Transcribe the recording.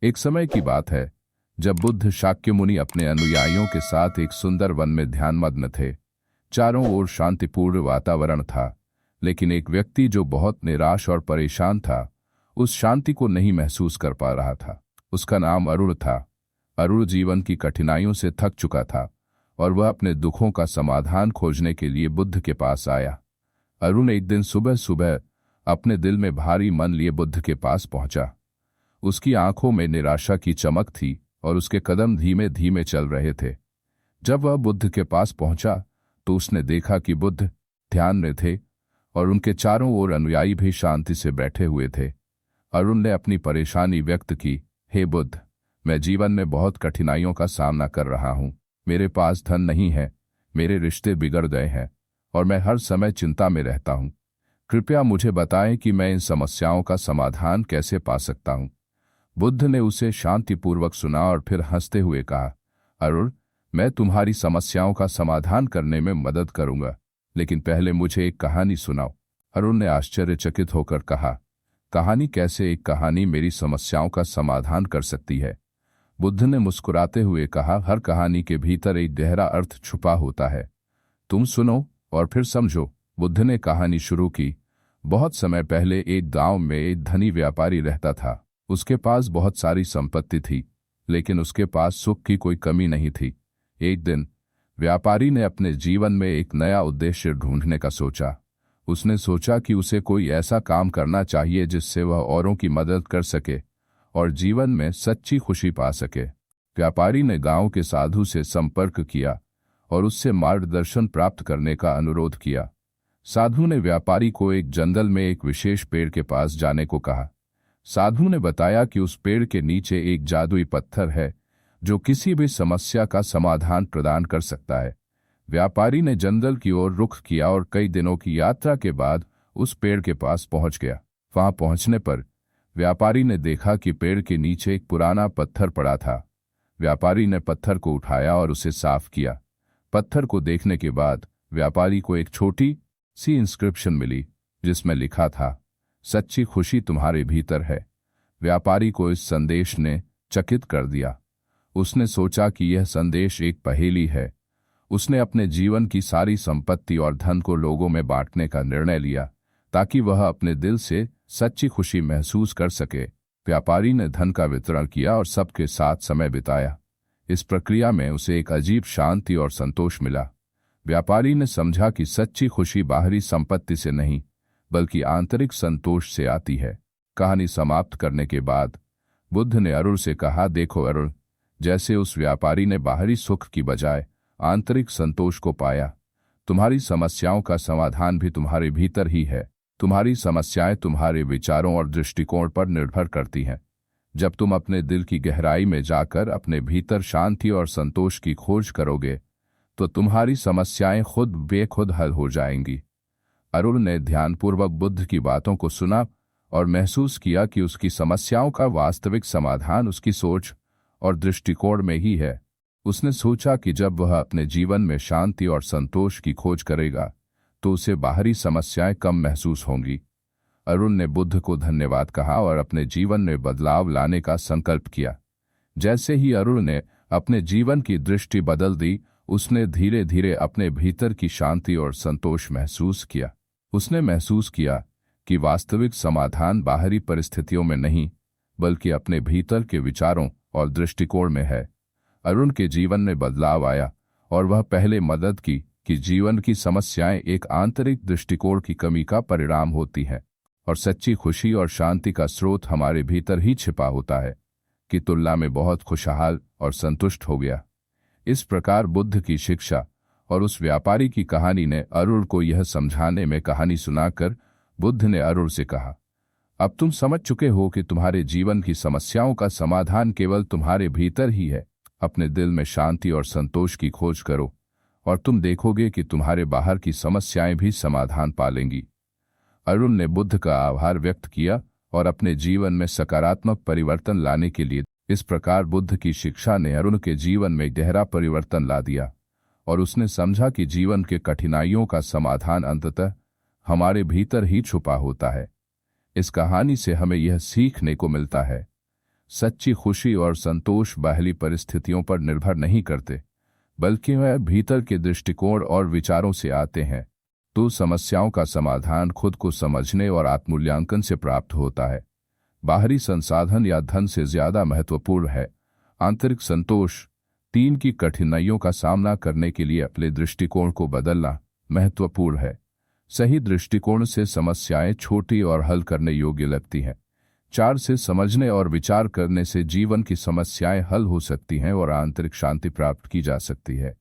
एक समय की बात है जब बुद्ध शाक्यमुनि अपने अनुयायियों के साथ एक सुंदर वन में ध्यानमग्न थे। चारों ओर शांतिपूर्ण वातावरण था, लेकिन एक व्यक्ति जो बहुत निराश और परेशान था, उस शांति को नहीं महसूस कर पा रहा था। उसका नाम अरुण था। अरुण जीवन की कठिनाइयों से थक चुका था और वह अपने दुखों का समाधान खोजने के लिए बुद्ध के पास आया। अरुण एक दिन सुबह सुबह अपने दिल में भारी मन लिए बुद्ध के पास पहुंचा। उसकी आंखों में निराशा की चमक थी और उसके कदम धीमे धीमे चल रहे थे। जब वह बुद्ध के पास पहुंचा तो उसने देखा कि बुद्ध ध्यान में थे और उनके चारों ओर अनुयायी भी शांति से बैठे हुए थे। अरुण ने अपनी परेशानी व्यक्त की, हे बुद्ध, मैं जीवन में बहुत कठिनाइयों का सामना कर रहा हूं। मेरे पास धन नहीं है, मेरे रिश्ते बिगड़ गए हैं और मैं हर समय चिंता में रहता हूं। कृपया मुझे बताएं कि मैं इन समस्याओं का समाधान कैसे पा सकता हूं। बुद्ध ने उसे शांतिपूर्वक सुना और फिर हंसते हुए कहा, अरुण, मैं तुम्हारी समस्याओं का समाधान करने में मदद करूंगा, लेकिन पहले मुझे एक कहानी सुनाओ। अरुण ने आश्चर्यचकित होकर कहा, कहानी कैसे? एक कहानी मेरी समस्याओं का समाधान कर सकती है? बुद्ध ने मुस्कुराते हुए कहा, हर कहानी के भीतर एक गहरा अर्थ छुपा होता है। तुम सुनो और फिर समझो। बुद्ध ने कहानी शुरू की। बहुत समय पहले एक गांव में एक धनी व्यापारी रहता था। उसके पास बहुत सारी संपत्ति थी, लेकिन उसके पास सुख की कोई कमी नहीं थी। एक दिन व्यापारी ने अपने जीवन में एक नया उद्देश्य ढूंढने का सोचा। उसने सोचा कि उसे कोई ऐसा काम करना चाहिए जिससे वह औरों की मदद कर सके और जीवन में सच्ची खुशी पा सके। व्यापारी ने गांव के साधु से संपर्क किया और उससे मार्गदर्शन प्राप्त करने का अनुरोध किया। साधु ने व्यापारी को एक जंगल में एक विशेष पेड़ के पास जाने को कहा। साधु ने बताया कि उस पेड़ के नीचे एक जादुई पत्थर है जो किसी भी समस्या का समाधान प्रदान कर सकता है। व्यापारी ने जंगल की ओर रुख किया और कई दिनों की यात्रा के बाद उस पेड़ के पास पहुंच गया। वहां पहुंचने पर व्यापारी ने देखा कि पेड़ के नीचे एक पुराना पत्थर पड़ा था। व्यापारी ने पत्थर को उठाया और उसे साफ किया। पत्थर को देखने के बाद व्यापारी को एक छोटी सी इंस्क्रिप्शन मिली जिसमें लिखा था, सच्ची खुशी तुम्हारे भीतर है। व्यापारी को इस संदेश ने चकित कर दिया। उसने सोचा कि यह संदेश एक पहेली है। उसने अपने जीवन की सारी संपत्ति और धन को लोगों में बांटने का निर्णय लिया ताकि वह अपने दिल से सच्ची खुशी महसूस कर सके। व्यापारी ने धन का वितरण किया और सबके साथ समय बिताया। इस प्रक्रिया में उसे एक अजीब शांति और संतोष मिला। व्यापारी ने समझा कि सच्ची खुशी बाहरी संपत्ति से नहीं बल्कि आंतरिक संतोष से आती है। कहानी समाप्त करने के बाद बुद्ध ने अरुण से कहा, देखो अरुण, जैसे उस व्यापारी ने बाहरी सुख की बजाय आंतरिक संतोष को पाया, तुम्हारी समस्याओं का समाधान भी तुम्हारे भीतर ही है। तुम्हारी समस्याएं तुम्हारे विचारों और दृष्टिकोण पर निर्भर करती हैं। जब तुम अपने दिल की गहराई में जाकर अपने भीतर शांति और संतोष की खोज करोगे तो तुम्हारी समस्याएं खुद बेखुद हल हो जाएंगी। अरुण ने ध्यानपूर्वक बुद्ध की बातों को सुना और महसूस किया कि उसकी समस्याओं का वास्तविक समाधान उसकी सोच और दृष्टिकोण में ही है। उसने सोचा कि जब वह अपने जीवन में शांति और संतोष की खोज करेगा तो उसे बाहरी समस्याएं कम महसूस होंगी। अरुण ने बुद्ध को धन्यवाद कहा और अपने जीवन में बदलाव लाने का संकल्प किया। जैसे ही अरुण ने अपने जीवन की दृष्टि बदल दी, उसने धीरे धीरे अपने भीतर की शांति और संतोष महसूस किया। उसने महसूस किया कि वास्तविक समाधान बाहरी परिस्थितियों में नहीं बल्कि अपने भीतर के विचारों और दृष्टिकोण में है। अरुण के जीवन में बदलाव आया और वह पहले मदद की कि जीवन की समस्याएं एक आंतरिक दृष्टिकोण की कमी का परिणाम होती हैं और सच्ची खुशी और शांति का स्रोत हमारे भीतर ही छिपा होता है, की तुलना में बहुत खुशहाल और संतुष्ट हो गया। इस प्रकार बुद्ध की शिक्षा और उस व्यापारी की कहानी ने अरुण को यह समझाने में कहानी सुनाकर बुद्ध ने अरुण से कहा, अब तुम समझ चुके हो कि तुम्हारे जीवन की समस्याओं का समाधान केवल तुम्हारे भीतर ही है। अपने दिल में शांति और संतोष की खोज करो और तुम देखोगे कि तुम्हारे बाहर की समस्याएं भी समाधान पा लेंगी। अरुण ने बुद्ध का आभार व्यक्त किया और अपने जीवन में सकारात्मक परिवर्तन लाने के लिए इस प्रकार बुद्ध की शिक्षा ने अरुण के जीवन में गहरा परिवर्तन ला दिया और उसने समझा कि जीवन के कठिनाइयों का समाधान अंततः हमारे भीतर ही छुपा होता है। इस कहानी से हमें यह सीखने को मिलता है, सच्ची खुशी और संतोष बाहरी परिस्थितियों पर निर्भर नहीं करते, बल्कि वह भीतर के दृष्टिकोण और विचारों से आते हैं। तो समस्याओं का समाधान खुद को समझने और आत्ममूल्यांकन से प्राप्त होता है। बाहरी संसाधन या धन से ज्यादा महत्वपूर्ण है आंतरिक संतोष। 3 की कठिनाइयों का सामना करने के लिए अपने दृष्टिकोण को बदलना महत्वपूर्ण है। सही दृष्टिकोण से समस्याएं छोटी और हल करने योग्य लगती हैं। 4 से समझने और विचार करने से जीवन की समस्याएं हल हो सकती हैं और आंतरिक शांति प्राप्त की जा सकती है।